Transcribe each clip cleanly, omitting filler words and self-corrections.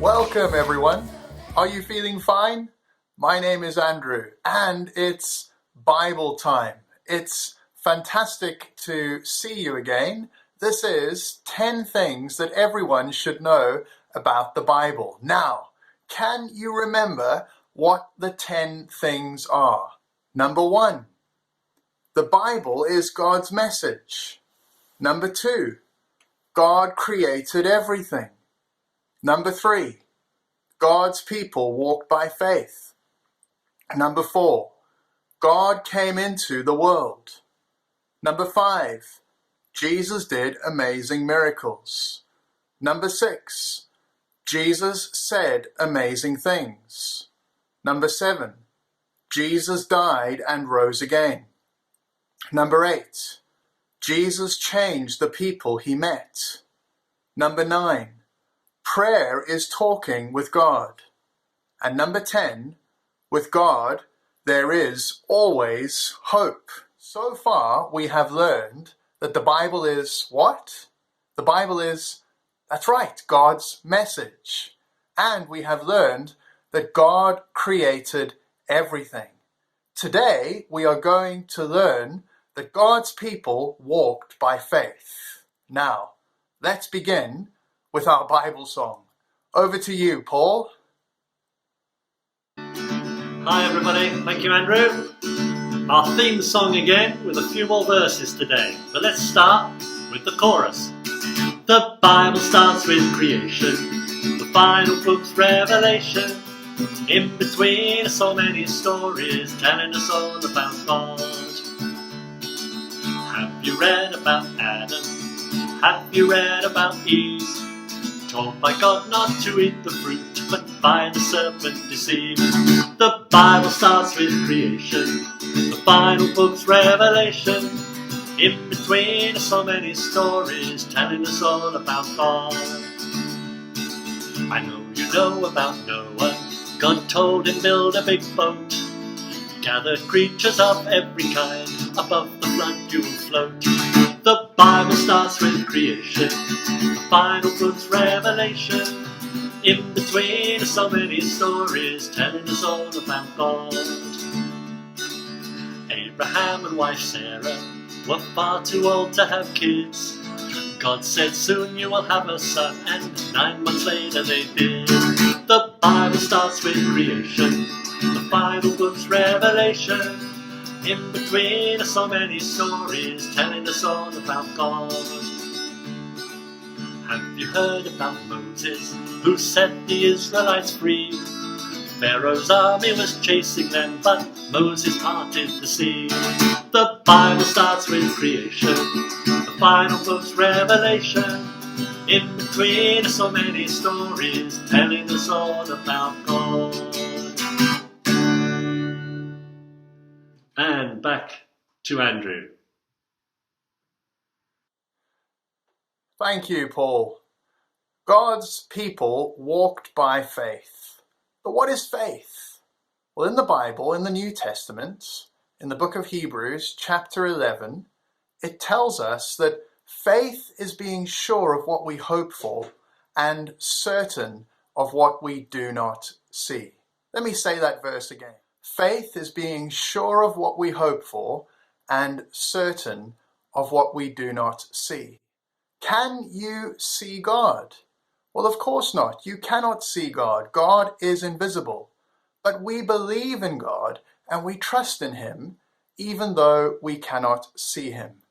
Welcome everyone. Are you feeling fine? My name is Andrew and it's Bible time. It's fantastic to see you again. This is 10 things that everyone should know about the Bible. Now, can you remember what the 10 things are? Number 1, the Bible is God's message. Number 2, God created everything. Number 3, God's people walked by faith. Number 4, God came into the world. Number 5, Jesus did amazing miracles. Number 6, Jesus said amazing things. Number 7, Jesus died and rose again. Number 8, Jesus changed the people he met. Number 9, prayer is talking with God. And number 10, with God, there is always hope. So far, we have learned that the Bible is what? The Bible is, that's right, God's message. And we have learned that God created everything. Today, we are going to learn that God's people walked by faith. Now, let's begin with our Bible song. Over to you, Paul. Hi everybody, thank you Andrew. Our theme song again with a few more verses today. But let's start with the chorus. The Bible starts with creation, the final book's Revelation. In between are so many stories telling us all about God. Have you read about Adam? Have you read about Eve? Told by God not to eat the fruit, but by the serpent deceived. The Bible starts with creation, the final book's Revelation. In between are so many stories telling us all about God. I know you know about Noah. God told him build a big boat. Gather creatures of every kind, above the flood you will float. The Bible starts with creation, the final book's Revelation. In between are so many stories telling us all about God. Abraham and wife Sarah were far too old to have kids. God said soon you will have a son, and 9 months later they did. The Bible starts with creation, the final book's Revelation. In between are so many stories telling us all about God. Have you heard about Moses, who set the Israelites free? Pharaoh's army was chasing them, but Moses parted the sea. The Bible starts with creation, the final book's Revelation. In between are so many stories telling us all about God. And back to Andrew. Thank you, Paul. God's people walked by faith. But what is faith? Well, in the Bible, in the New Testament, in the book of Hebrews, chapter 11, it tells us that faith is being sure of what we hope for and certain of what we do not see. Let me say that verse again. Faith is being sure of what we hope for and certain of what we do not see. Can you see God? Well, of course not. You cannot see God. God is invisible. But we believe in God and we trust in Him, even though we cannot see Him.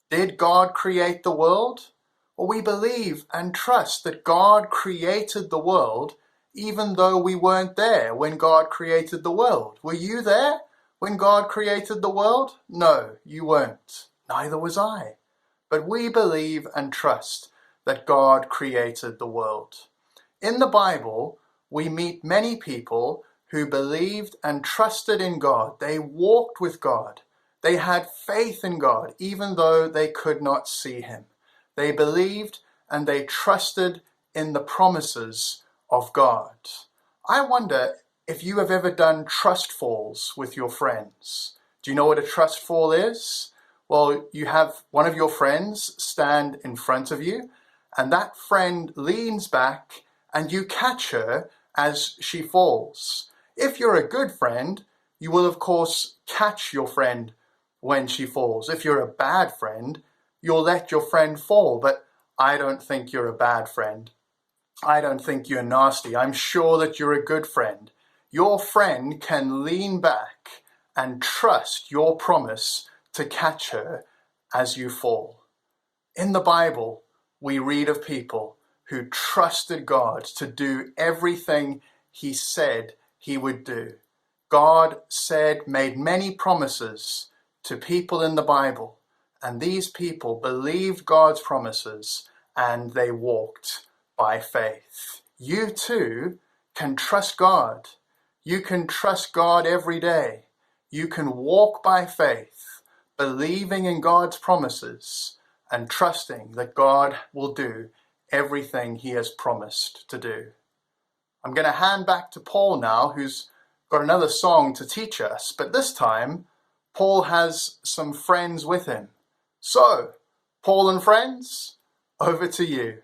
Did God create the world? Well, we believe and trust that God created the world, even though we weren't there when God created the world. Were you there when God created the world? No, you weren't. Neither was I. But we believe and trust that God created the world. In the Bible, we meet many people who believed and trusted in God. They walked with God. They had faith in God, even though they could not see Him. They believed and they trusted in the promises of God. I wonder if you have ever done trust falls with your friends. Do you know what a trust fall is? Well, you have one of your friends stand in front of you, and that friend leans back and you catch her as she falls. If you're a good friend, you will of course catch your friend when she falls. If you're a bad friend, you'll let your friend fall. But I don't think you're a bad friend. I don't think you're nasty. I'm sure that you're a good friend. Your friend can lean back and trust your promise to catch her as you fall. In the Bible, we read of people who trusted God to do everything He said He would do. God made many promises to people in the Bible, and these people believed God's promises and they walked by faith. You too can trust God. You can trust God every day. You can walk by faith, believing in God's promises and trusting that God will do everything He has promised to do. I'm going to hand back to Paul now, who's got another song to teach us, but this time Paul has some friends with him. So, Paul and friends, over to you.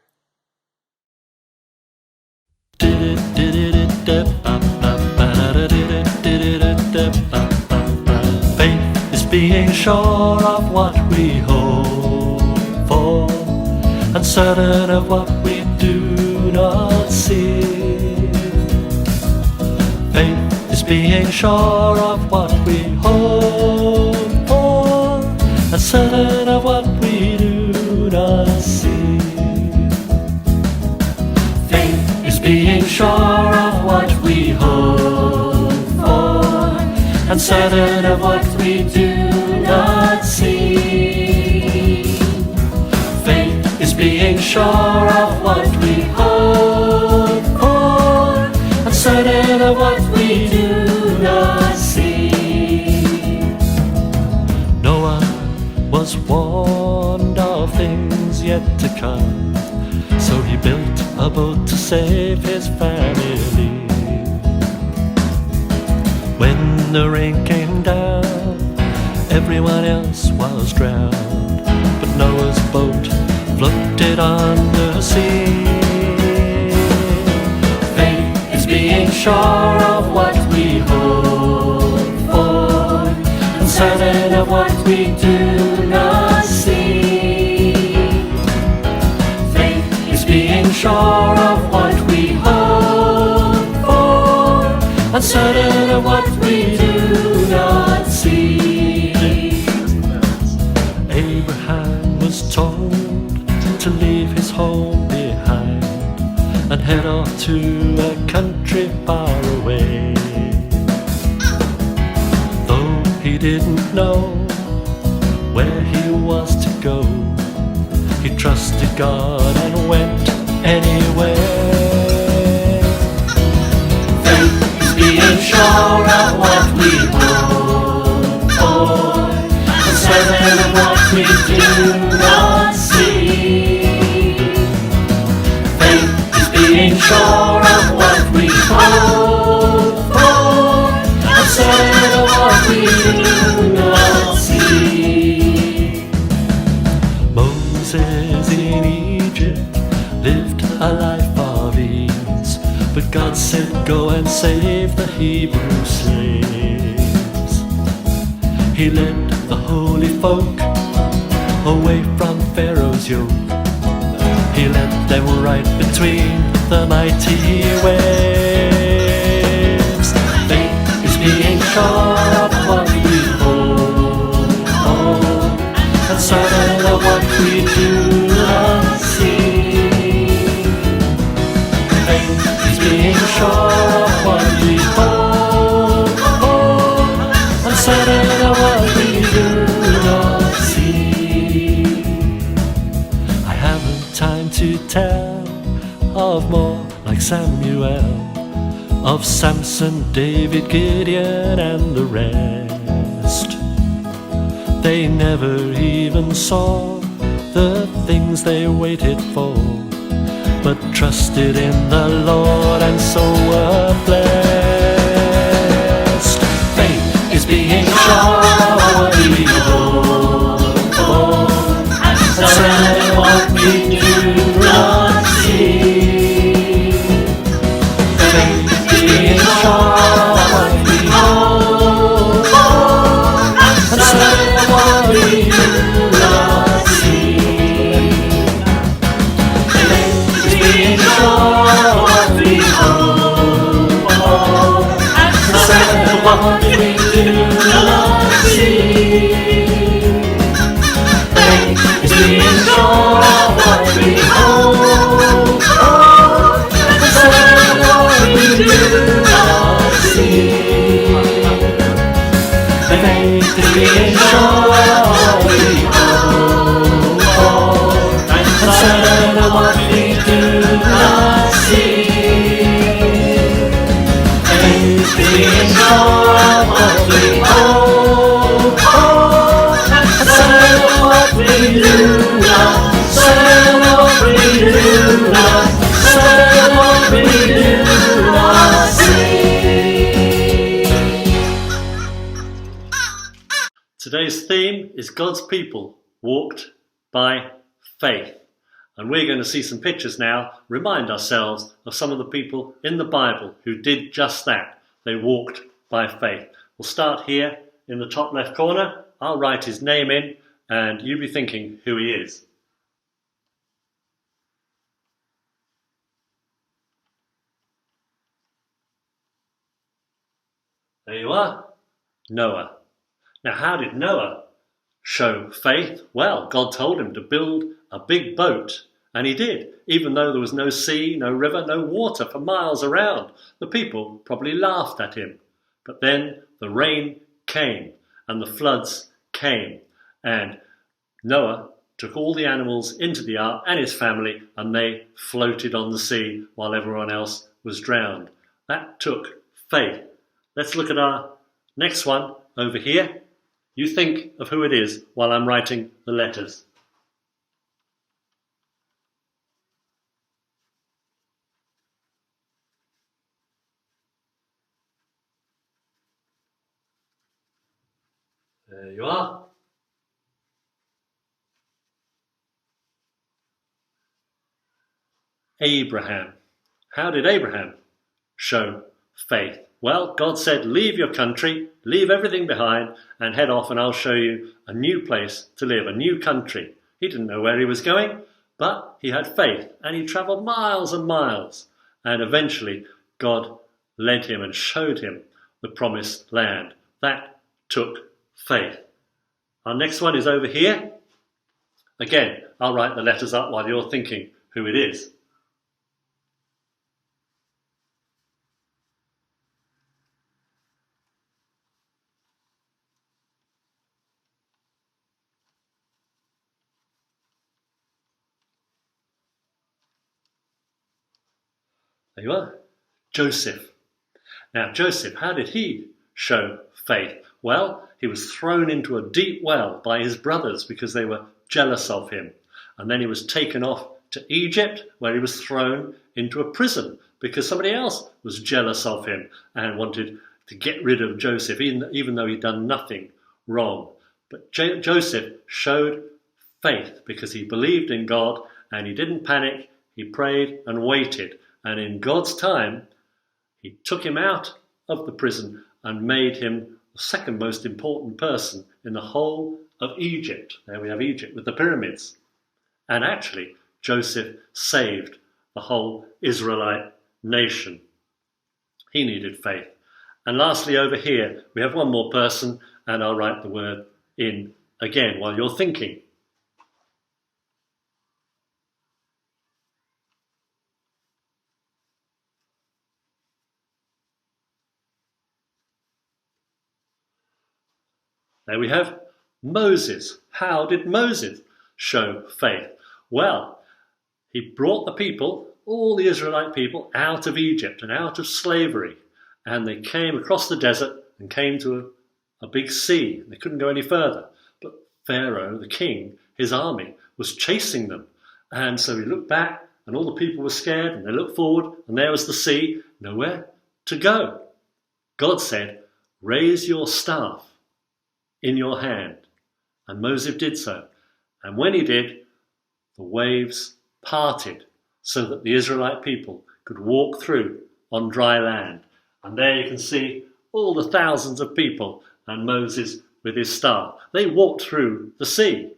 Faith is being sure of what we hope for, and certain of what we do not see. Faith is being sure of what we hope for, and certain of what we do not see. Faith is being sure of what we hope for, and certain of what we do not see. Faith is being sure of what we hope for, and certain of what we do not see. Noah was warned of things yet to come, so he built a boat to save his family. When the rain came down, everyone else was drowned, but Noah's boat floated on the sea. Faith is being sure of what we hope for, and certain of what we do not see. Faith is being sure of what we hope for, and certain of what we do not see. Abraham was told to leave his home behind and head off to a country far away. Though he didn't know where he was to go, he trusted God and went anyway. Faith is being sure of what we hope for, and certain of what we do not see. Faith is being sure of what we hope for, and certain of what we do not see. Moses in Egypt lived a life of ease, but God said, go and save the Hebrew slaves. He led the holy folk away from Pharaoh's yoke. He led them right between the mighty waves. Faith is being sure of what we hope for, and certain of what we do not see. Faith is being sure of what we hope for, and certain of what we do not see. I haven't time to tell of more like Samuel, of Samson, David, Gideon, and the rest. They never even saw the things they waited for, but trusted in the Lord and so were blessed. Faith is being sure of what we hope for, and certain of what we do not see. certain of what we do not see. Faith being sure of what we hope for, certain of what we do not, certain of what we do not, certain of what we do not see. Today's theme is God's people walked by faith. And we're going to see some pictures now, remind ourselves of some of the people in the Bible who did just that. They walked by faith. We'll start here in the top left corner. I'll write his name in and you be thinking who he is. There you are, Noah. Now, how did Noah show faith? Well, God told him to build a big boat, and he did. Even though there was no sea, no river, no water for miles around, the people probably laughed at him. But then the rain came, and the floods came, and Noah took all the animals into the ark and his family, and they floated on the sea while everyone else was drowned. That took faith. Let's look at our next one over here. You think of who it is while I'm writing the letters. There you are. Abraham. How did Abraham show faith? Well, God said, leave your country, leave everything behind, and head off and I'll show you a new place to live, a new country. He didn't know where he was going, but he had faith, and he travelled miles and miles. And eventually, God led him and showed him the promised land. That took faith. Our next one is over here. Again, I'll write the letters up while you're thinking who it is. There you are, Joseph. Now, Joseph, how did he show faith? Well, he was thrown into a deep well by his brothers because they were jealous of him. And then he was taken off to Egypt, where he was thrown into a prison because somebody else was jealous of him and wanted to get rid of Joseph, even though he'd done nothing wrong. But Joseph showed faith because he believed in God and he didn't panic. He prayed and waited. And in God's time, he took him out of the prison and made him the second most important person in the whole of Egypt. There we have Egypt with the pyramids. And actually, Joseph saved the whole Israelite nation. He needed faith. And lastly, over here, we have one more person, and I'll write the word in again while you're thinking. There we have Moses. How did Moses show faith? Well, he brought the people, all the Israelite people, out of Egypt and out of slavery. And they came across the desert and came to a big sea. They couldn't go any further. But Pharaoh, the king, his army, was chasing them. And so he looked back and all the people were scared and they looked forward and there was the sea, nowhere to go. God said, raise your staff in your hand. And Moses did so. And when he did, the waves parted so that the Israelite people could walk through on dry land. And there you can see all the thousands of people and Moses with his staff. They walked through the sea.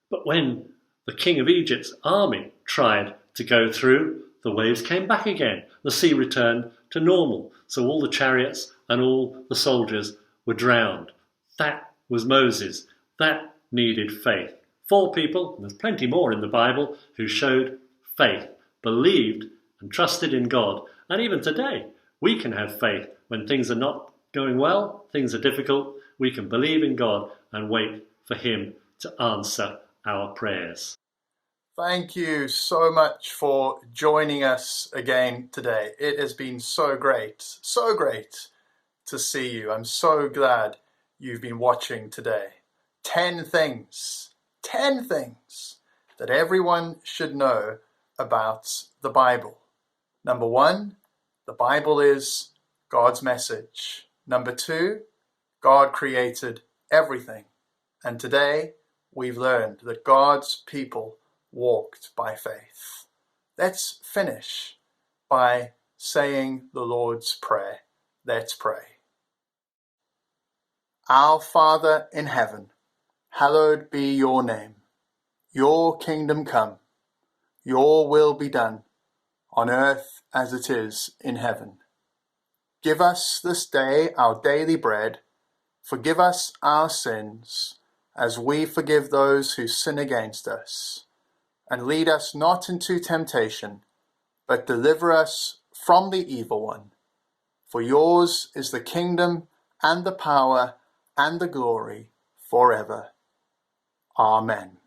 But when the king of Egypt's army tried to go through, the waves came back again. The sea returned to normal. So all the chariots and all the soldiers were drowned. That was Moses. That needed faith. 4 people, and there's plenty more in the Bible, who showed faith, believed and trusted in God. And even today, we can have faith when things are not going well, things are difficult. We can believe in God and wait for him to answer our prayers. Thank you so much for joining us again today. It has been so great to see you. I'm so glad you've been watching today. 10 things that everyone should know about the Bible. Number 1, the Bible is God's message. Number 2, God created everything. And today we've learned that God's people walked by faith. Let's finish by saying the Lord's Prayer. Let's pray. Our Father in heaven, hallowed be your name. Your kingdom come. Your will be done, on earth as it is in heaven. Give us this day our daily bread. Forgive us our sins, as we forgive those who sin against us. And lead us not into temptation, but deliver us from the evil one. For yours is the kingdom and the power and the glory forever. Amen.